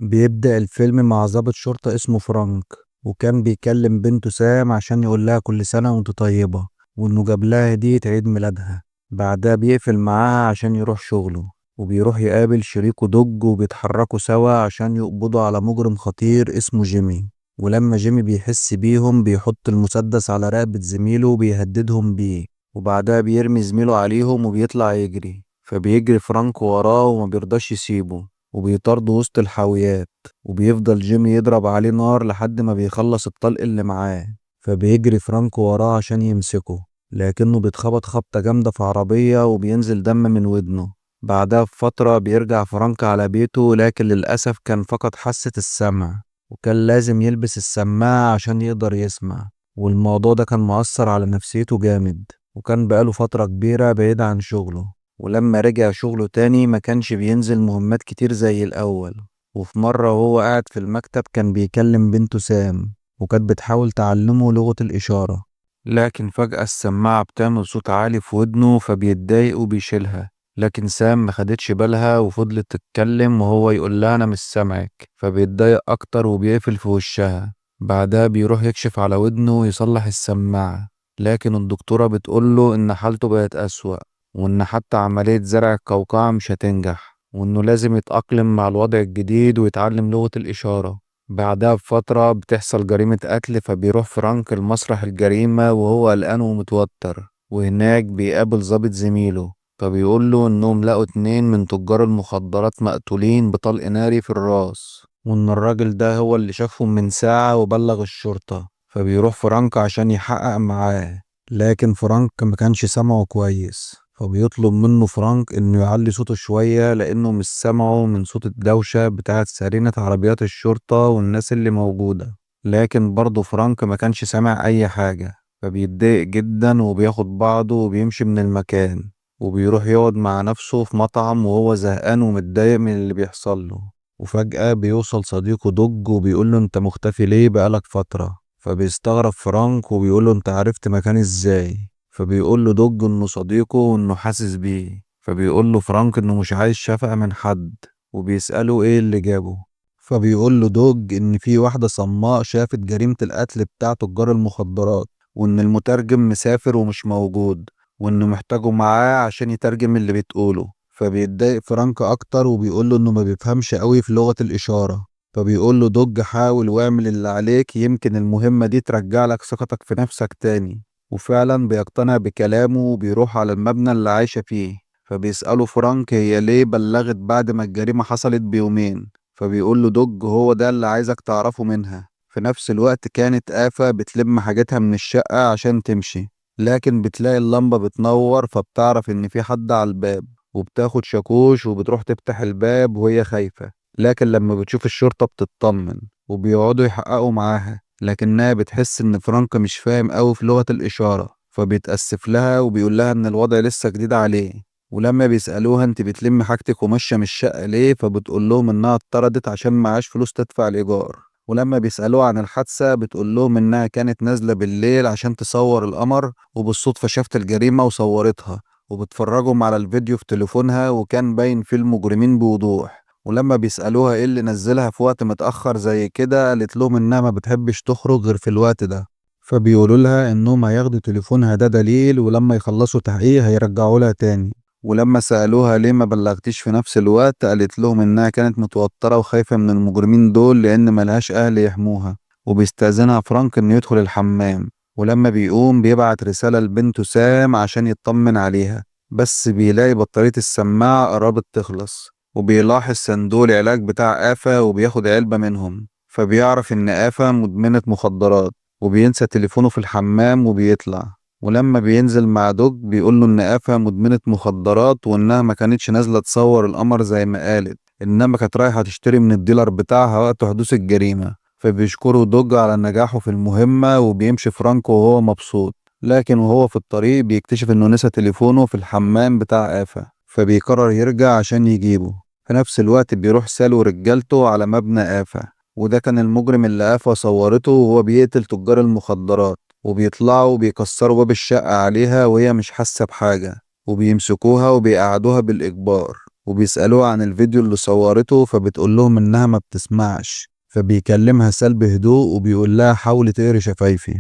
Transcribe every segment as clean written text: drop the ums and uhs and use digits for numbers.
بيبدأ الفيلم مع ضابط شرطة اسمه فرانك، وكان بيكلم بنته سام عشان يقول لها كل سنة وانت طيبة، وانه جاب لها هدية عيد ميلادها. بعدها بيقفل معاها عشان يروح شغله، وبيروح يقابل شريكه دوج، وبيتحركوا سوا عشان يقبضوا على مجرم خطير اسمه جيمي. ولما جيمي بيحس بيهم بيحط المسدس على رقبة زميله وبيهددهم بيه، وبعدها بيرمي زميله عليهم وبيطلع يجري. فبيجري فرانك وراه وما بيرضاش يسيبه، وبيطارده وسط الحاويات. وبيفضل جيمي يضرب عليه نار لحد ما بيخلص الطلق اللي معاه. فبيجري فرانكو وراه عشان يمسكه، لكنه بيتخبط خبطة جامدة في عربية وبينزل دم من ودنه. بعدها بفترة بيرجع فرانك على بيته، لكن للأسف كان فقد حاسة السمع، وكان لازم يلبس السماعة عشان يقدر يسمع. والموضوع ده كان مؤثر على نفسيته جامد، وكان بقاله فترة كبيرة بعيد عن شغله. ولما رجع شغله تاني ما كانش بينزل مهمات كتير زي الأول. وفي مرة وهو قاعد في المكتب كان بيكلم بنته سام، وكانت بتحاول تعلمه لغة الإشارة. لكن فجأة السماعة بتعمل صوت عالي في ودنه، فبيتضايق وبيشيلها. لكن سام ما خدتش بالها وفضلت تتكلم وهو يقول لها أنا مش سامعك، فبيتضايق أكتر وبيقفل في وشها. بعدها بيروح يكشف على ودنه ويصلح السماعة، لكن الدكتورة بتقوله إن حالته بقت أسوأ، وإن حتى عملية زرع القوقعة مش هتنجح، وإنه لازم يتأقلم مع الوضع الجديد ويتعلم لغة الإشارة. بعدها بفترة بتحصل جريمة قتل، فبيروح فرانك لمسرح الجريمة وهو قلقان ومتوتر. وهناك بيقابل ضابط زميله، فبيقول له إنهم لقوا اتنين من تجار المخدرات مقتولين بطلق ناري في الراس، وإن الراجل ده هو اللي شافهم من ساعة وبلغ الشرطة. فبيروح فرانك عشان يحقق معاه، لكن فرانك ما كانش سامعه كويس. فبيطلب منه فرانك انه يعلي صوته شوية لانه مش سامعه من صوت الدوشة بتاعت سرينة عربيات الشرطة والناس اللي موجودة. لكن برضه فرانك ما كانش سامع اي حاجة، فبيتضايق جدا وبياخد بعضه وبيمشي من المكان، وبيروح يقعد مع نفسه في مطعم وهو زهقان ومتضايق من اللي بيحصل له. وفجأة بيوصل صديقه دوج وبيقول له انت مختفي ليه بقالك فترة. فبيستغرب فرانك وبيقول له انت عرفت مكاني ازاي. فبيقول له دوج انه صديقه وانه حاسس بيه. فبيقول له فرانك انه مش عايز شفقة من حد، وبيسأله ايه اللي جابه. فبيقول له دوج ان في واحدة صماء شافت جريمة القتل بتاع تجار المخدرات، وان المترجم مسافر ومش موجود، وانه محتاجه معاه عشان يترجم اللي بتقوله. فبيتضايق فرانك اكتر وبيقول له انه ما بيفهمش قوي في لغة الاشارة. فبيقول له دوج حاول واعمل اللي عليك، يمكن المهمة دي ترجع لك ثقتك في نفسك تاني. وفعلا بيقتنع بكلامه وبيروح على المبنى اللي عايشة فيه. فبيسأله فرانك هي ليه بلغت بعد ما الجريمة حصلت بيومين. فبيقول له دوج هو ده اللي عايزك تعرفه منها. في نفس الوقت كانت آفة بتلم حاجتها من الشقة عشان تمشي، لكن بتلاقي اللمبة بتنور فبتعرف إن في حد على الباب، وبتاخد شاكوش وبتروح تفتح الباب وهي خايفة. لكن لما بتشوف الشرطة بتطمن، وبيقعدوا يحققوا معاها، لكنها بتحس ان فرانك مش فاهم قوي في لغة الإشارة. فبيتأسف لها وبيقول لها ان الوضع لسه جديد عليه. ولما بيسألوها انت بتلم حاجتك وماشية من الشقة ليه، فبتقول لهم انها اتطردت عشان معاش فلوس تدفع الإيجار. ولما بيسألوها عن الحادثة بتقول لهم انها كانت نازلة بالليل عشان تصور القمر، وبالصدفة شافت الجريمة وصورتها. وبتفرجهم على الفيديو في تليفونها وكان باين فيه المجرمين بوضوح. ولما بيسألوها ايه اللي نزلها في وقت متأخر زي كده، قالت لهم انها ما بتحبش تخرج غير في الوقت ده. فبيقولوا لها انهم هياخدوا تليفونها ده دليل، ولما يخلصوا تحقيق هيرجعوا لها تاني. ولما سألوها ليه ما بلغتيش في نفس الوقت، قالت لهم انها كانت متوترة وخايفة من المجرمين دول لان ملهاش اهل يحموها. وبيستأذنها فرانك انه يدخل الحمام. ولما بيقوم بيبعت رسالة لبنته سام عشان يطمن عليها، بس بيلاقي بطارية السماعة قربت تخلص. وبيلاحظ صندوق العلاج بتاع آفا وبياخد علبة منهم، فبيعرف إن آفا مدمنة مخدرات. وبينسى تليفونه في الحمام وبيطلع. ولما بينزل مع دوج بيقوله إن آفا مدمنة مخدرات، وإنها ما كانتش نازلة تصور القمر زي ما قالت، إنما كانت رايحة تشتري من الديلر بتاعها وقت حدوث الجريمة. فبيشكروا دوج على نجاحه في المهمة وبيمشي فرانكو وهو مبسوط. لكن وهو في الطريق بيكتشف إنه نسى تليفونه في الحمام بتاع آفا، فبيقرر يرجع عشان يجيبه. في نفس الوقت بيروح سالو ورجالته على مبنى آفا، وده كان المجرم اللي آفا صورته وهو بيقتل تجار المخدرات. وبيطلعوا وبيكسروا باب الشقة عليها وهي مش حاسة بحاجة، وبيمسكوها وبيقعدوها بالإجبار. وبيسألوه عن الفيديو اللي صورته، فبتقول لهم إنها ما بتسمعش. فبيكلمها سال بهدوء وبيقول لها حاولي تقري شفايفي.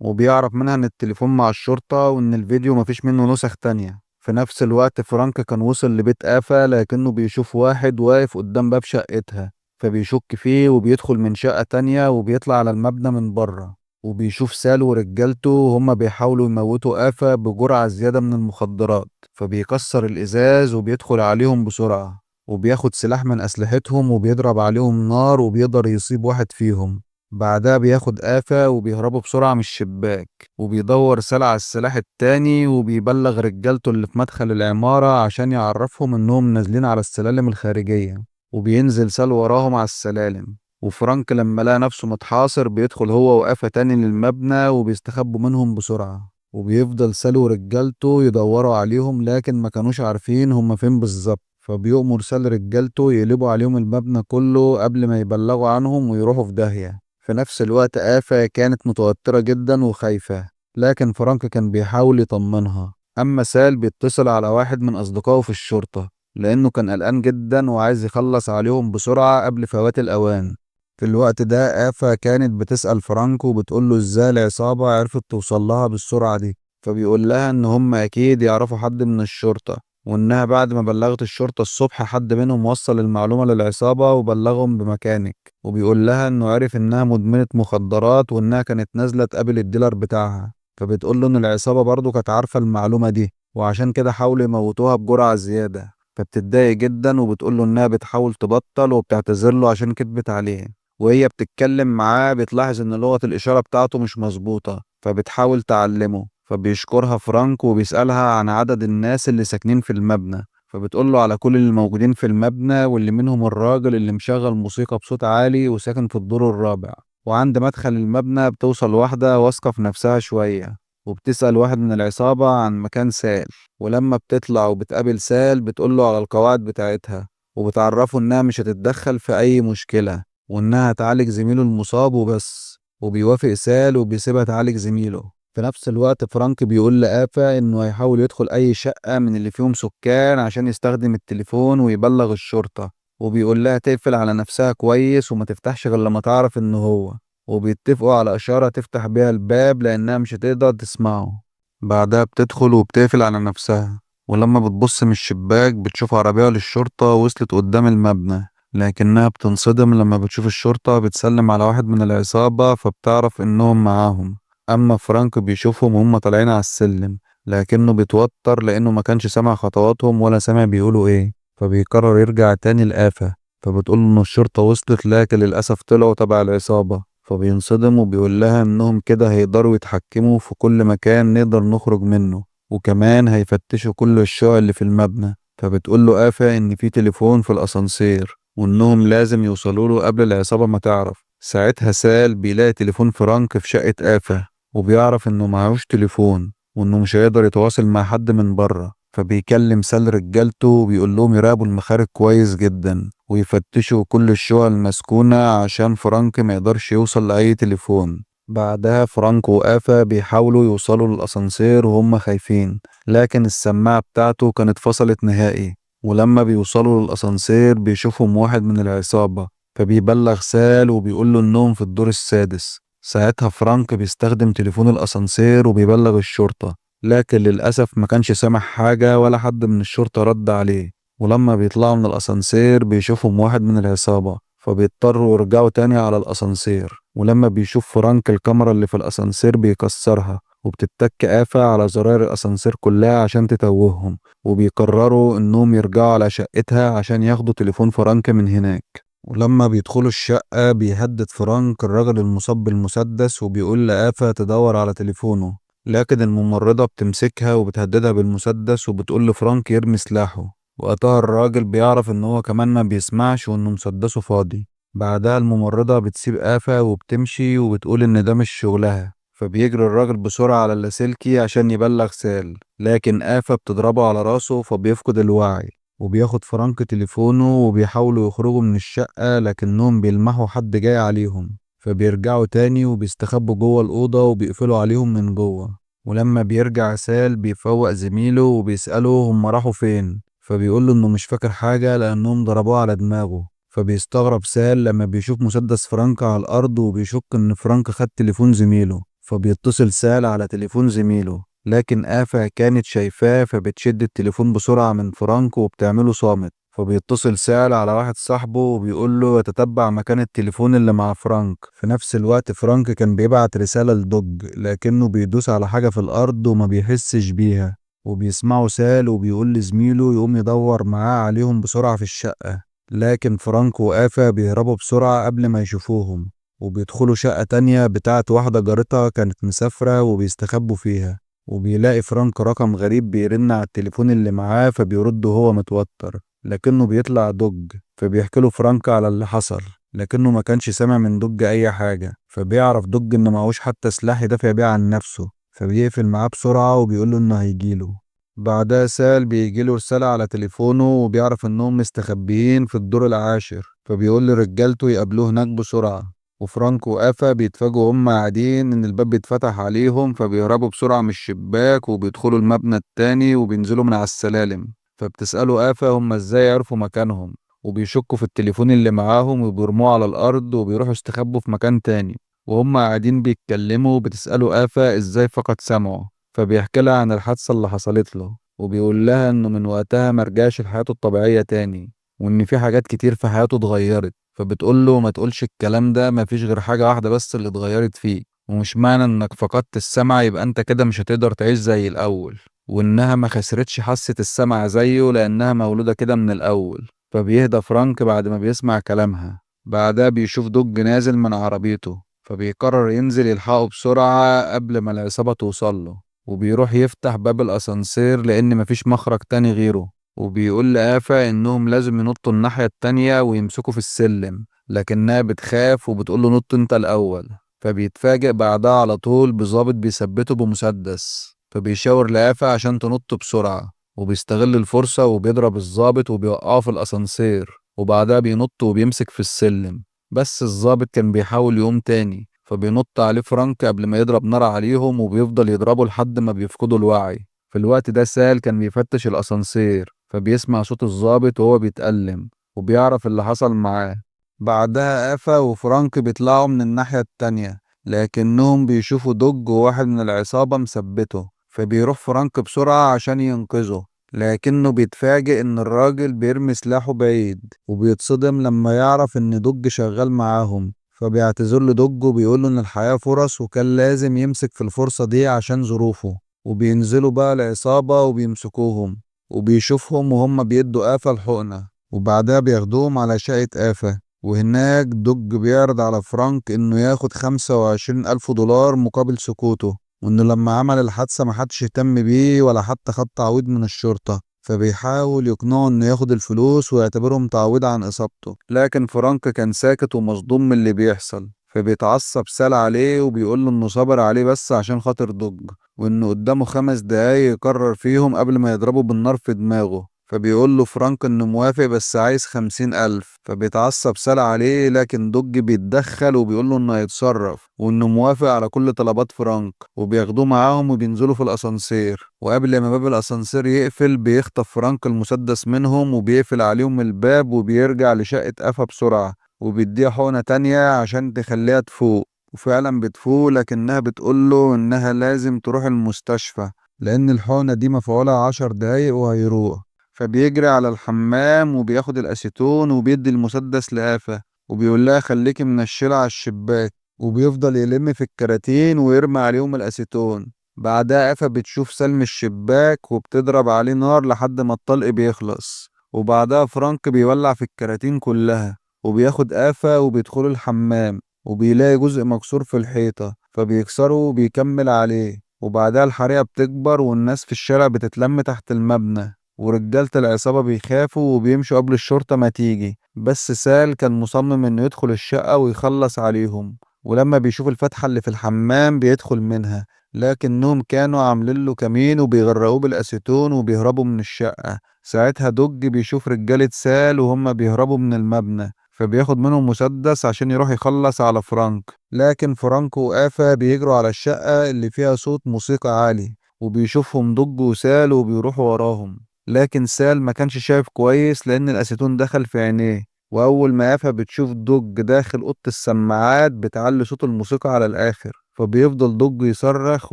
وبيعرف منها إن التليفون مع الشرطة وإن الفيديو مفيش منه نسخ تانية. في نفس الوقت فرانك كان وصل لبيت آفا، لكنه بيشوف واحد واقف قدام باب شقتها، فبيشك فيه وبيدخل من شقة تانية وبيطلع على المبنى من بره. وبيشوف سال ورجالته وهما بيحاولوا يموتوا آفا بجرعة زيادة من المخدرات، فبيكسر الإزاز وبيدخل عليهم بسرعة، وبياخد سلاح من أسلحتهم وبيضرب عليهم نار وبيقدر يصيب واحد فيهم. بعدها بياخد آفة وبيهربوا بسرعة من الشباك، وبيدور سال على السلاح التاني وبيبلغ رجالته اللي في مدخل العمارة عشان يعرفهم إنهم نازلين على السلالم الخارجية. وبينزل سال وراهم على السلالم. وفرانك لما لقى نفسه متحاصر بيدخل هو وآفة تاني للمبنى وبيستخبوا منهم بسرعة. وبيفضل سال ورجالته يدوروا عليهم، لكن ما كانوش عارفين هما فين بالظبط. فبيؤمر سال رجالته يقلبوا عليهم المبنى كله قبل ما يبلغوا عنهم ويروحوا في داهية. في نفس الوقت آفة كانت متوترة جدا وخايفة، لكن فرانك كان بيحاول يطمنها. أما سال بيتصل على واحد من أصدقائه في الشرطة، لأنه كان قلقان جدا وعايز يخلص عليهم بسرعة قبل فوات الأوان. في الوقت ده آفا كانت بتسأل فرانكو وبتقوله ازاي العصابة عرفت توصل لها بالسرعة دي. فبيقول لها ان هم اكيد يعرفوا حد من الشرطة، وانها بعد ما بلغت الشرطة الصبح حد منهم وصل المعلومة للعصابة وبلغهم بمكانك. وبيقول لها انه عرف انها مدمنة مخدرات وانها كانت نازلة تقابل الديلر بتاعها. فبتقول له ان العصابة برضه كانت عارفة المعلومة دي، وعشان كده حاولوا يموتوها بجرعة زيادة. فبتتضايق جدا وبتقول له انها بتحاول تبطل وبتعتذر له عشان كدبت عليه. وهي بتتكلم معاه بتلاحظ ان لغة الاشارة بتاعته مش مظبوطة، فبتحاول تعلمه. فبيشكرها فرانك وبيسألها عن عدد الناس اللي ساكنين في المبنى. فبتقوله على كل اللي موجودين في المبنى، واللي منهم الراجل اللي مشغل موسيقى بصوت عالي وساكن في الدور الرابع. وعند مدخل المبنى بتوصل واحدة واثقة في نفسها شوية، وبتسأل واحد من العصابة عن مكان سال. ولما بتطلع وبتقابل سال بتقوله على القواعد بتاعتها، وبتعرفه انها مش هتتدخل في اي مشكلة، وانها تعالج زميله المصاب وبس. وبيوافق سال وبيسيبها تعالج زميله. في نفس الوقت فرانك بيقول لآفا انه هيحاول يدخل اي شقة من اللي فيهم سكان عشان يستخدم التليفون ويبلغ الشرطة. وبيقول لها تقفل على نفسها كويس وما تفتحش غير لما تعرف انه هو. وبيتفقوا على اشارة تفتح بيها الباب لانها مش هتقدر تسمعه. بعدها بتدخل وبتقفل على نفسها. ولما بتبص من الشباك بتشوف عربية للشرطة وصلت قدام المبنى، لكنها بتنصدم لما بتشوف الشرطة بتسلم على واحد من العصابة، فبتعرف إنهم معاهم. أما فرانك بيشوفهم وهم طالعين على السلم، لكنه بيتوتر لأنه ما كانش سامع خطواتهم ولا سامع بيقولوا إيه. فبيقرر يرجع تاني لآفة. فبتقول إن الشرطة وصلت لكن للأسف طلعوا تبع العصابة. فبينصدم وبيقول لها إنهم كده هيقدروا يتحكموا في كل مكان نقدر نخرج منه، وكمان هيفتشوا كل الشقق اللي في المبنى. فبتقول له آفة إن في تليفون في الأسانسير وإنهم لازم يوصلوا له قبل العصابة ما تعرف. ساعتها سال بيلاقي تليفون فرانك في شقة آفة، وبيعرف إنه معهوش تليفون وإنه مش هيقدر يتواصل مع حد من بره. فبيكلم سال رجالته وبيقول لهم يراقبوا المخارج كويس جدا ويفتشوا كل الشقق المسكونة عشان فرانك ما يقدرش يوصل لأي تليفون. بعدها فرانك وآفا بيحاولوا يوصلوا للأسانسير وهم خايفين، لكن السماعة بتاعته كانت فصلت نهائي. ولما بيوصلوا للأسانسير بيشوفهم واحد من العصابة، فبيبلغ سال وبيقول له إنهم في الدور السادس. ساعتها فرانك بيستخدم تليفون الأسانسير وبيبلغ الشرطة، لكن للأسف ما كانش سامع حاجة ولا حد من الشرطة رد عليه. ولما بيطلعوا من الأسانسير بيشوفهم واحد من العصابة، فبيضطروا يرجعوا تاني على الأسانسير. ولما بيشوف فرانك الكاميرا اللي في الأسانسير بيكسرها، وبتتك آفة على زراير الأسانسير كلها عشان تتوههم. وبيقرروا إنهم يرجعوا على شقتها عشان ياخدوا تليفون فرانك من هناك. ولما بيدخلوا الشقة بيهدد فرانك الراجل المصاب بالمسدس وبيقول لآفة تدور على تليفونه، لكن الممرضة بتمسكها وبتهددها بالمسدس وبتقول لفرانك يرمي سلاحه. وقتها الراجل بيعرف ان هو كمان ما بيسمعش وانه مسدسه فاضي. بعدها الممرضة بتسيب آفة وبتمشي وبتقول ان ده مش شغلها. فبيجري الراجل بسرعة على اللاسلكي عشان يبلغ سال، لكن آفة بتضربه على راسه فبيفقد الوعي. وبياخد فرانك تليفونه وبيحاولوا يخرجوا من الشقة لكنهم بيلمحوا حد جاي عليهم. فبيرجعوا تاني وبيستخبوا جوه الأوضة وبيقفلوا عليهم من جوه. ولما بيرجع سال بيفوق زميله وبيسأله هم راحوا فين. فبيقول له انه مش فاكر حاجة لانهم ضربوه على دماغه. فبيستغرب سال لما بيشوف مسدس فرانك على الارض وبيشك ان فرانك خد تليفون زميله. فبيتصل سال على تليفون زميله، لكن آفا كانت شايفاه فبتشد التليفون بسرعة من فرانك وبتعمله صامت. فبيتصل سال على واحد صاحبه وبيقول له يتتبع مكان التليفون اللي مع فرانك. في نفس الوقت فرانك كان بيبعت رسالة لدوج لكنه بيدوس على حاجة في الأرض وما بيحسش بيها. وبيسمعه سال وبيقول لزميله يقوم يدور معاه عليهم بسرعة في الشقة، لكن فرانك وآفا بيهربوا بسرعة قبل ما يشوفوهم. وبيدخلوا شقة تانية بتاعت واحدة جارتها كانت مسافرة وبيستخبوا فيها. وبيلاقي فرانك رقم غريب بيرن على التليفون اللي معاه فبيرد وهو متوتر، لكنه بيطلع دوج. فبيحكي له فرانك على اللي حصل، لكنه ما كانش سامع من دوج أي حاجة. فبيعرف دوج إن معهوش حتى سلاح يدافع بيه عن نفسه، فبيقفل معاه بسرعة وبيقوله إنه هيجيله. بعدها سال بيجيله رسالة على تليفونه وبيعرف إنهم مستخبيين في الدور العاشر. فبيقول لرجالته يقابلوه هناك بسرعة. وفرانك وآفا بيتفاجئوا هم قاعدين إن الباب بيتفتح عليهم، فبيهربوا بسرعة من الشباك وبيدخلوا المبنى التاني وبينزلوا من على السلالم. فبتسأله آفا هم إزاي يعرفوا مكانهم، وبيشكوا في التليفون اللي معاهم وبيرموه على الأرض وبيروحوا يستخبوا في مكان تاني. وهم قاعدين بيتكلموا بتسأله آفا إزاي فقد سمعه. فبيحكي لها عن الحادثة اللي حصلت له، وبيقول لها إنه من وقتها مرجعش لحياته الطبيعية تاني، وإن في حاجات كتير في حياته اتغيرت. فبتقول له ما تقولش الكلام ده، مفيش غير حاجة واحدة بس اللي اتغيرت فيه، ومش معنى انك فقدت السمع يبقى انت كده مش هتقدر تعيش زي الاول. وانها ما خسرتش حاسة السمع زيه لانها مولودة كده من الاول. فبيهدى فرانك بعد ما بيسمع كلامها. بعدها بيشوف دوج نازل من عربيته، فبيقرر ينزل يلحقه بسرعة قبل ما العصابة توصل له. وبيروح يفتح باب الأسانسير لأن مفيش مخرج تاني غيره. وبيقول لآفا إنهم لازم ينطوا الناحية التانية ويمسكوا في السلم، لكنها بتخاف وبتقول له نط انت الأول. فبيتفاجئ بعدها على طول بظابط بيثبته بمسدس، فبيشاور لآفا عشان تنط بسرعة. وبيستغل الفرصة وبيضرب الظابط وبيوقعه في الأسانسير، وبعدها بينط وبيمسك في السلم. بس الظابط كان بيحاول يقوم تاني، فبينط عليه فرانك قبل ما يضرب نار عليهم وبيفضل يضربه لحد ما بيفقدوا الوعي. في الوقت ده سال كان بيفتش الأسانسير، فبيسمع صوت الظابط وهو بيتألم وبيعرف اللي حصل معاه. بعدها آفا وفرانك بيطلعوا من الناحية التانية، لكنهم بيشوفوا دوج وواحد من العصابة مثبته. فبيروح فرانك بسرعة عشان ينقذه، لكنه بيتفاجئ إن الراجل بيرمي سلاحه بعيد. وبيتصدم لما يعرف إن دوج شغال معاهم. فبيعتذر له دوج وبيقوله إن الحياة فرص وكان لازم يمسك في الفرصة دي عشان ظروفه. وبينزلوا بقى العصابة وبيمسكوهم، وبيشوفهم وهم بيدوا آفا الحقنة. وبعدها بياخدوهم على شقة آفا، وهناك دوج بيعرض على فرانك إنه ياخد 25,000 دولار مقابل سكوته، وإنه لما عمل الحادثة محدش اهتم بيه ولا حتى خد تعويض من الشرطة. فبيحاول يقنعه إنه ياخد الفلوس ويعتبرهم تعويض عن إصابته، لكن فرانك كان ساكت ومصدوم من اللي بيحصل. فبيتعصب سال عليه وبيقول له إنه صبر عليه بس عشان خاطر دوج، وإنه قدامه 5 دقايق يقرر فيهم قبل ما يضربه بالنار في دماغه. فبيقول له فرانك إنه موافق بس عايز 50,000. فبيتعصب سال عليه، لكن دوج بيتدخل وبيقول له إنه هيتصرف وإنه موافق على كل طلبات فرانك. وبياخدوه معاهم وبينزلوا في الأسانسير، وقبل ما باب الأسانسير يقفل بيخطف فرانك المسدس منهم وبيقفل عليهم الباب وبيرجع لشقة آفا بسرعة. وبيديها حقنة تانية عشان تخليها تفوق. وفعلا بتفوق، لكنها بتقوله إنها لازم تروح المستشفى لأن الحقنة دي مفعولة 10 دقايق وهيروح. فبيجري على الحمام وبياخد الأسيتون وبيدي المسدس لآفا، وبيقول لها خليكي منشلة على الشباك. وبيفضل يلم في الكراتين ويرمي عليهم الأسيتون. بعدها آفا بتشوف سلم الشباك وبتضرب عليه نار لحد ما الطلق بيخلص. وبعدها فرانك بيولع في الكراتين كلها، وبياخد آفا وبيدخلوا الحمام، وبيلاقي جزء مكسور في الحيطة فبيكسره وبيكمل عليه. وبعدها الحريقة بتكبر والناس في الشارع بتتلم تحت المبنى، ورجالة العصابة بيخافوا وبيمشوا قبل الشرطة ما تيجي. بس سال كان مصمم انه يدخل الشقة ويخلص عليهم. ولما بيشوف الفتحة اللي في الحمام بيدخل منها، لكنهم كانوا عاملين له كمين وبيغرقوه بالأسيتون وبيهربوا من الشقة. ساعتها دوج بيشوف رجالة سال وهم بيهربوا من المبنى، فبياخد منهم مسدس عشان يروح يخلص على فرانك. لكن فرانك وآفا بيجروا على الشقة اللي فيها صوت موسيقى عالي، وبيشوفهم دوج وسال وبيروحوا وراهم. لكن سال ما كانش شايف كويس لأن الأسيتون دخل في عينيه. وأول ما آفا بتشوف دوج داخل أوضة السماعات بتعلي صوت الموسيقى على الآخر، فبيفضل دوج يصرخ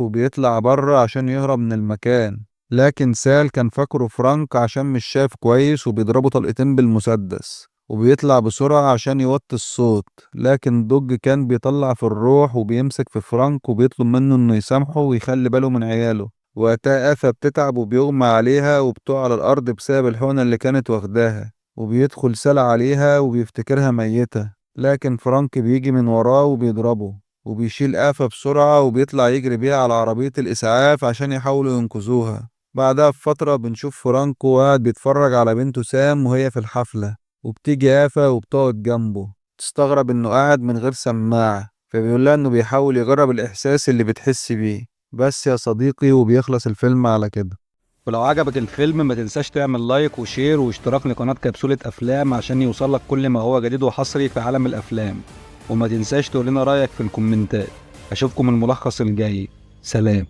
وبيطلع بره عشان يهرب من المكان. لكن سال كان فاكره فرانك عشان مش شايف كويس وبيضربه طلقتين بالمسدس، وبيطلع بسرعة عشان يوطي الصوت. لكن دوج كان بيطلع في الروح وبيمسك في فرانك وبيطلب منه انه يسامحه ويخلي باله من عياله. وقتها آفا بتتعب وبيغمى عليها وبتقع على الأرض بسبب الحقنة اللي كانت واخداها، وبيدخل سال عليها وبيفتكرها ميتة. لكن فرانك بيجي من وراه وبيضربه، وبيشيل آفا بسرعة وبيطلع يجري بيها على عربية الإسعاف عشان يحاولوا ينقذوها. بعدها بفترة بنشوف فرانكو قاعد بيتفرج على بنته سام وهي في الحفلة، وبتيجي آفا وبتقعد جنبه تستغرب إنه قاعد من غير سماعة، فبيقول لها إنه بيحاول يجرب الإحساس اللي بتحس بيه. بس يا صديقي، وبيخلص الفيلم على كده. ولو عجبك الفيلم ما تنساش تعمل لايك وشير واشتراك لقناة كبسولة أفلام عشان يوصلك كل ما هو جديد وحصري في عالم الأفلام. وما تنساش تقول لنا رأيك في الكومنتات. أشوفكم الملخص الجاي. سلام.